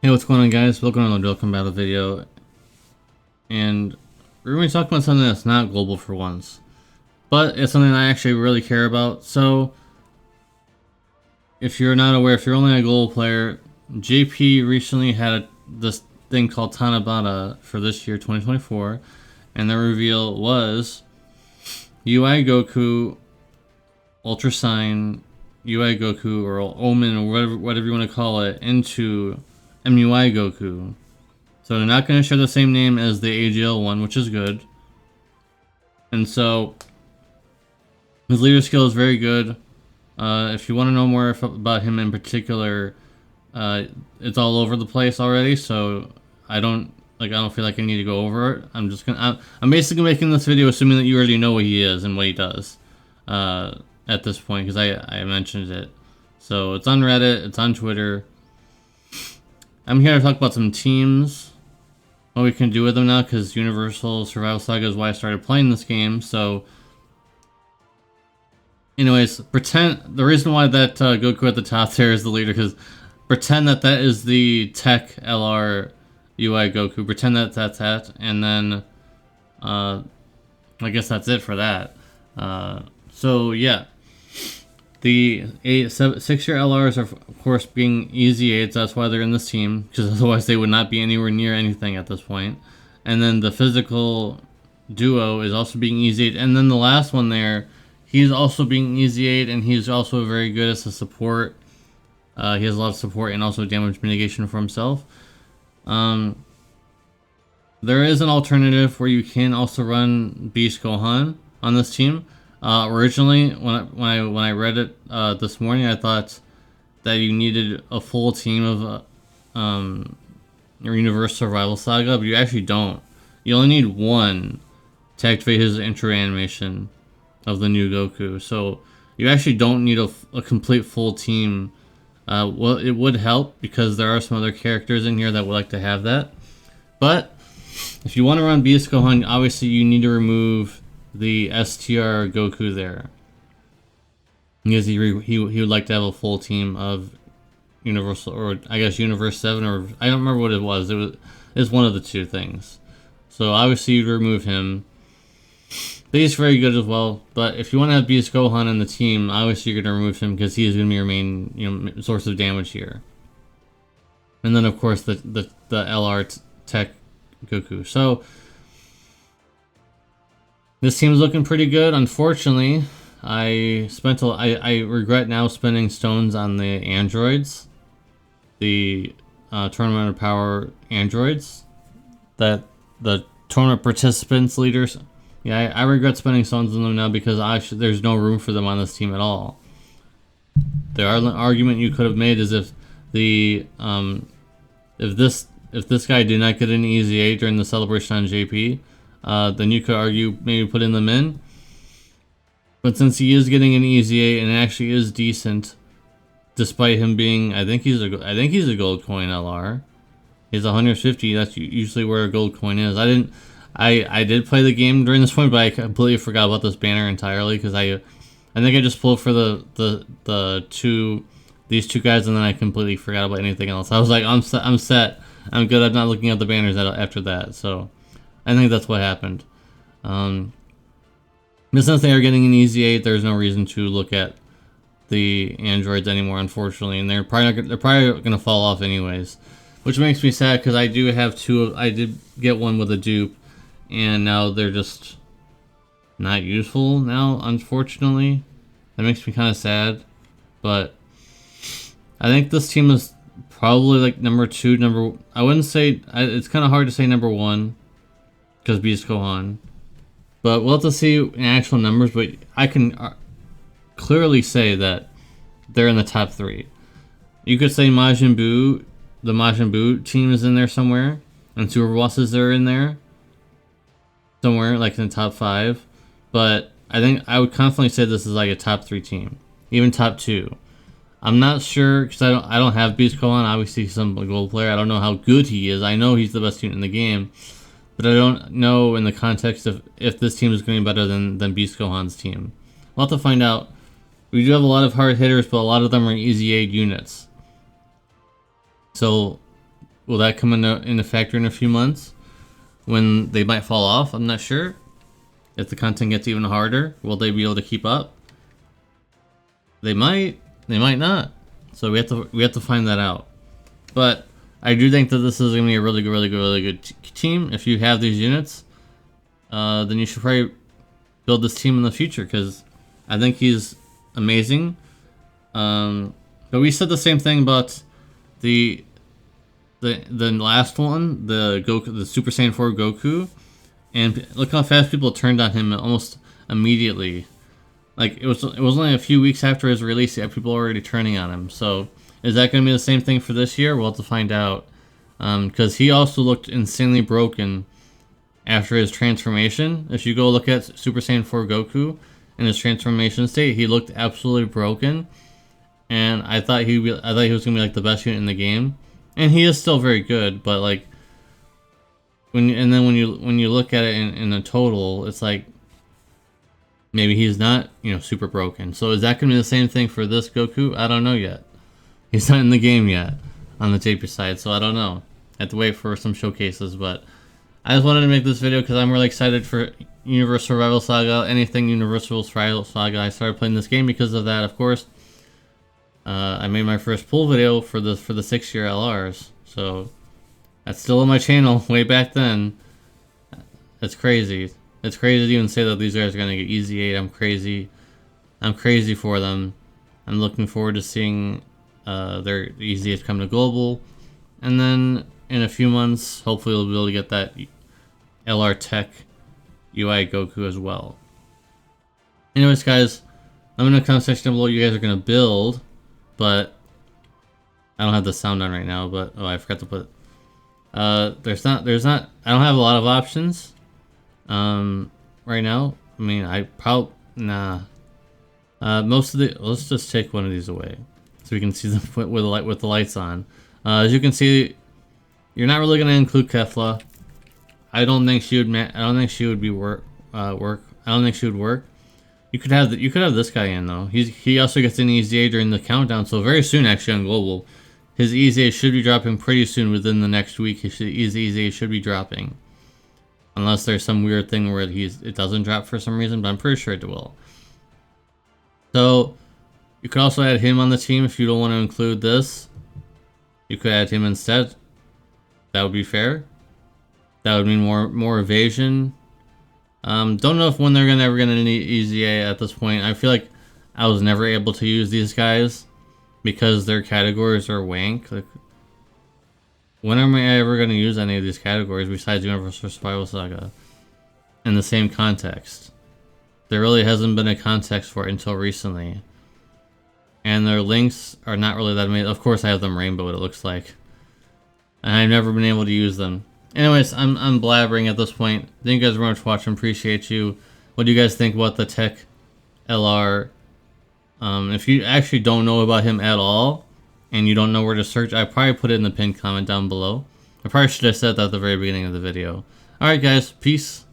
Hey, what's going on, guys? Welcome to the Dokkan battle video, and we're going to be talking about something that's not global for once, but it's something I actually really care about. So, if you're not aware, if you're only a global player, JP recently had this thing called Tanabata for this year, 2024, and the reveal was UI Goku, Ultra Sign, UI Goku, or Omen, or whatever you want to call it, into MUI Goku. So they're not going to share the same name as the AGL one, which is good. And so his leader skill is very good. If you want to know more about him in particular, it's all over the place already. So I don't feel like I need to go over it. I'm basically making this video assuming that you already know what he is and what he does at this point, because I mentioned it. So it's on Reddit, it's on Twitter. I'm here to talk about some teams, what we can do with them now, because Universal Survival Saga is why I started playing this game. So anyways, the reason why that Goku at the top there is the leader, because pretend that is the TEQ LR UI Goku. Pretend that that's that, and then I guess that's it for that. So yeah. The 6-year LRs are, of course, being easy 8s. That's why they're in this team, because otherwise they would not be anywhere near anything at this point. And then the physical duo is also being easy 8. And then the last one there, he's also being easy 8, and he's also very good as a support. He has a lot of support and also damage mitigation for himself. There is an alternative where you can also run Beast Gohan on this team. Originally, when I read it this morning, I thought that you needed a full team of Universal Survival Saga, but you actually don't. You only need one to activate his intro animation of the new Goku. So you actually don't need a complete full team. Well, it would help because there are some other characters in here that would like to have that. But if you want to run Beast Gohan, obviously you need to remove the STR Goku there, because he would like to have a full team of Universal, or I guess Universe 7, or I don't remember what it was. It's one of the two things. So obviously you'd remove him. But he's very good as well. But if you want to have Beast Gohan in the team, obviously you're going to remove him because he is going to be your main source of damage here. And then of course the LR TEQ Goku. So this team's looking pretty good. Unfortunately, I regret now spending stones on the androids, the tournament of power androids, that the tournament participants leaders. Yeah, I regret spending stones on them now because there's no room for them on this team at all. The argument you could have made is if this guy did not get an easy 8 during the celebration on JP. Then you could argue maybe putting them in. But since he is getting an easy 8 and it actually is decent, despite him being, I think he's a gold coin LR. He's 150. That's usually where a gold coin is. I did play the game during this point, but I completely forgot about this banner entirely because I think I just pulled for these two guys, and then I completely forgot about anything else. I was like, I'm set. I'm good. I'm not looking at the banners after that. So I think that's what happened. But since they are getting an easy 8, there's no reason to look at the androids anymore, unfortunately, and they're probably gonna fall off anyways, which makes me sad because I do have two. I did get one with a dupe, and now they're just not useful now, unfortunately. That makes me kind of sad, but I think this team is probably like number 2. I wouldn't say it's kind of hard to say number 1. Because Beast Gohan. But we'll have to see in actual numbers, but I can clearly say that they're in the top 3. You could say Majin Buu, the Majin Buu team is in there somewhere, and Super Bosses are in there somewhere, like in the top 5. But I think I would confidently say this is like a top 3 team, even top 2. I'm not sure because I don't have Beast Gohan. Obviously, he's some gold player. I don't know how good he is. I know he's the best team in the game. But I don't know in the context of if this team is going to be better than Beast Gohan's team. We'll have to find out. We do have a lot of hard hitters, but a lot of them are easy 8 units. So will that come into factor in a few months when they might fall off? I'm not sure. If the content gets even harder, will they be able to keep up? They might not. So we have to find that out. But I do think that this is going to be a really good team. If you have these units, then you should probably build this team in the future, because I think he's amazing. But we said the same thing about the last one, the Goku, the Super Saiyan 4 Goku, and look how fast people turned on him almost immediately. Like it was only a few weeks after his release that people were already turning on him. So is that going to be the same thing for this year? We'll have to find out. Because he also looked insanely broken after his transformation. If you go look at Super Saiyan 4 Goku in his transformation state, he looked absolutely broken. And I thought he was gonna be like the best unit in the game, and he is still very good. But like when you look at it in a total, it's like maybe he's not, you know, super broken. So is that gonna be the same thing for this Goku? I don't know yet. He's not in the game yet on the TEQ side, so I don't know. I have to wait for some showcases, but I just wanted to make this video because I'm really excited for Universal Survival Saga. Anything Universal Survival Saga. I started playing this game because of that, of course. I made my first pull video for the 6-year LRs, so that's still on my channel way back then. It's crazy. It's crazy to even say that these guys are gonna get Easy 8. I'm crazy. I'm crazy for them. I'm looking forward to seeing their Easy 8 come to global, and then in a few months, hopefully we'll be able to get that LR TEQ UI Goku as well. Anyways, guys, let me know in the comment section down below what you guys are gonna build. But I don't have the sound on right now, but I forgot to put there's not I don't have a lot of options right now. I mean, I probably most of the, let's just take one of these away so we can see them with the lights on. As you can see, you're not really going to include Kefla. I don't think she would be work. I don't think she would work. You could have this guy in though. He also gets an Easy 8 during the countdown, so very soon actually on global, his Easy 8 should be dropping pretty soon. Within the next week, his Easy 8 should be dropping, unless there's some weird thing where it doesn't drop for some reason. But I'm pretty sure it will. So you could also add him on the team if you don't want to include this. You could add him instead. That would be fair. That would mean more evasion. Don't know if when they're ever gonna need Easy 8 at this point. I feel like I was never able to use these guys because their categories are wank. Like, when am I ever gonna use any of these categories besides Universal Survival Saga in the same context? There really hasn't been a context for it until recently, and their links are not really that amazing. Of course, I have them rainbow, it looks like, and I've never been able to use them. Anyways, I'm blabbering at this point. Thank you guys very much for watching. Appreciate you. What do you guys think about the TEQ LR? If you actually don't know about him at all, and you don't know where to search, I probably put it in the pinned comment down below. I probably should have said that at the very beginning of the video. Alright guys, peace.